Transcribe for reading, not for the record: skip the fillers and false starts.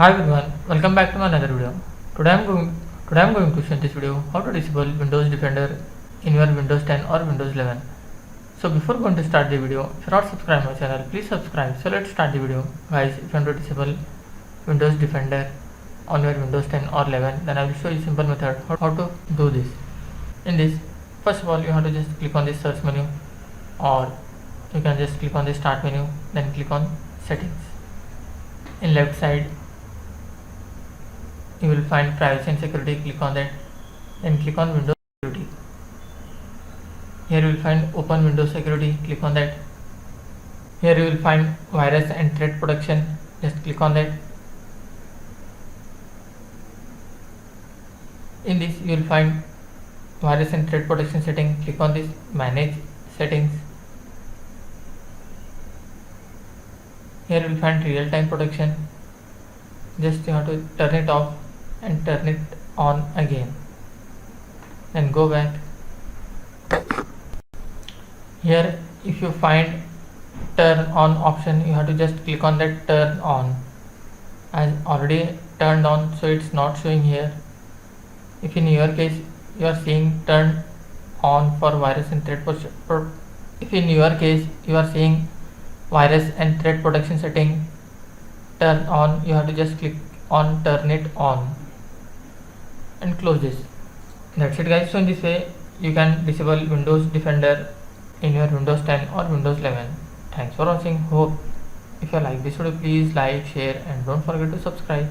Hi everyone, welcome back to my another video. Today I'm going to show in this video how to disable Windows Defender in your Windows 10 or Windows 11. So before going to start the video, if you're not subscribed my channel, please subscribe. So let's start the video. Guys, if you want to disable Windows Defender on your Windows 10 or 11, then I will show you simple method how to do this. In this, first of all, you have to just click on this search menu, or you can just click on the start menu, then click on settings. In left side you will find privacy and security. Click on that, then click on Windows security. Here you will find open Windows security. Click on that. Here you will find virus and threat protection. Just click on that. In this you will find virus and threat protection setting. Click on this manage settings. Here you will find real time protection. Just you have to turn it off and turn it on again, then go back. Here if you find turn on option, you have to just click on that turn on, as already turned on, so it's not showing here. If in your case you are seeing turn on for virus and threat protection, if in your case you are seeing virus and threat protection setting turn on, you have to just click on turn it on and close this. That's it guys. So in this way you can disable Windows Defender in your Windows 10 or Windows 11. Thanks for watching. Hope if you like this video, please like, share and don't forget to subscribe.